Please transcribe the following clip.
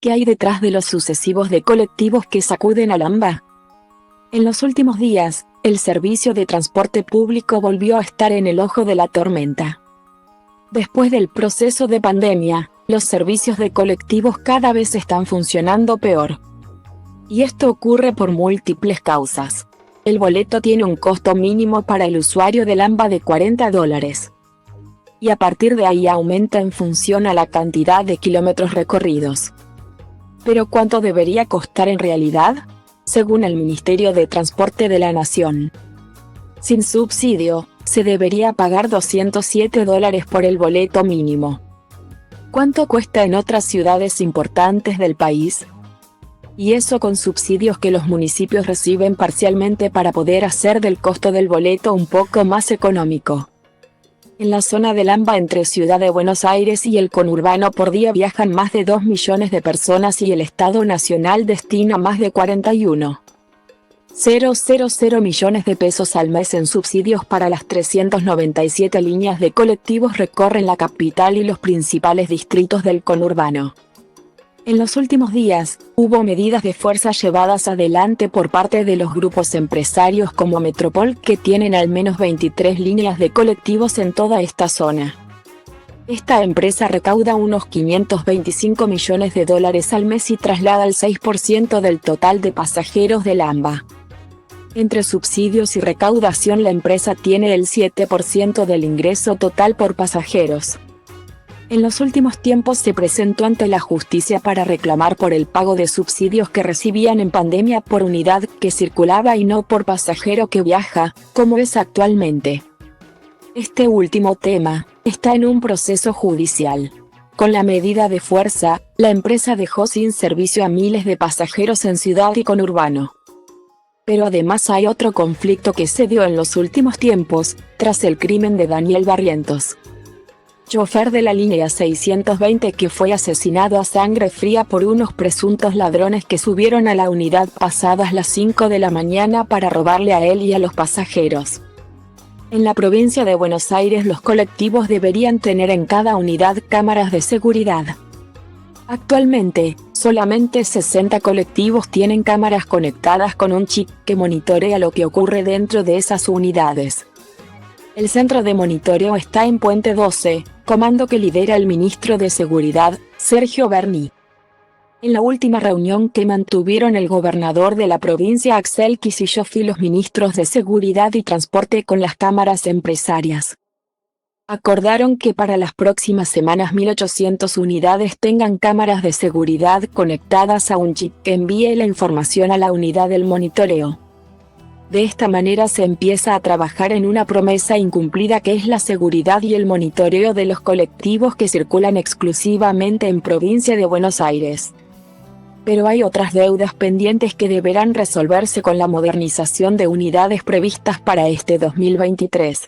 ¿Qué hay detrás de los sucesivos de colectivos que sacuden al AMBA? En los últimos días, el servicio de transporte público volvió a estar en el ojo de la tormenta. Después del proceso de pandemia, los servicios de colectivos cada vez están funcionando peor. Y esto ocurre por múltiples causas. El boleto tiene un costo mínimo para el usuario del AMBA de $40. Y a partir de ahí aumenta en función a la cantidad de kilómetros recorridos. ¿Pero cuánto debería costar en realidad? Según el Ministerio de Transporte de la Nación. Sin subsidio, se debería pagar $207 por el boleto mínimo. ¿Cuánto cuesta en otras ciudades importantes del país? Y eso con subsidios que los municipios reciben parcialmente para poder hacer del costo del boleto un poco más económico. En la zona del AMBA entre Ciudad de Buenos Aires y el conurbano por día viajan más de 2 millones de personas y el Estado Nacional destina más de 41,000 millones de pesos al mes en subsidios para las 397 líneas de colectivos recorren la capital y los principales distritos del conurbano. En los últimos días, hubo medidas de fuerza llevadas adelante por parte de los grupos empresarios como Metropol que tienen al menos 23 líneas de colectivos en toda esta zona. Esta empresa recauda unos $525 millones al mes y traslada el 6% del total de pasajeros del AMBA. Entre subsidios y recaudación la empresa tiene el 7% del ingreso total por pasajeros. En los últimos tiempos se presentó ante la justicia para reclamar por el pago de subsidios que recibían en pandemia por unidad que circulaba y no por pasajero que viaja, como es actualmente. Este último tema está en un proceso judicial. Con la medida de fuerza, la empresa dejó sin servicio a miles de pasajeros en ciudad y conurbano. Pero además hay otro conflicto que se dio en los últimos tiempos, tras el crimen de Daniel Barrientos, chofer de la línea 620 que fue asesinado a sangre fría por unos presuntos ladrones que subieron a la unidad pasadas las 5 de la mañana para robarle a él y a los pasajeros. En la provincia de Buenos Aires los colectivos deberían tener en cada unidad cámaras de seguridad. Actualmente, solamente 60 colectivos tienen cámaras conectadas con un chip que monitorea lo que ocurre dentro de esas unidades. El centro de monitoreo está en Puente 12, comando que lidera el ministro de Seguridad, Sergio Berni. En la última reunión que mantuvieron el gobernador de la provincia Axel Kicillof y los ministros de Seguridad y Transporte con las cámaras empresarias, acordaron que para las próximas semanas 1.800 unidades tengan cámaras de seguridad conectadas a un chip que envíe la información a la unidad del monitoreo. De esta manera se empieza a trabajar en una promesa incumplida que es la seguridad y el monitoreo de los colectivos que circulan exclusivamente en provincia de Buenos Aires. Pero hay otras deudas pendientes que deberán resolverse con la modernización de unidades previstas para este 2023.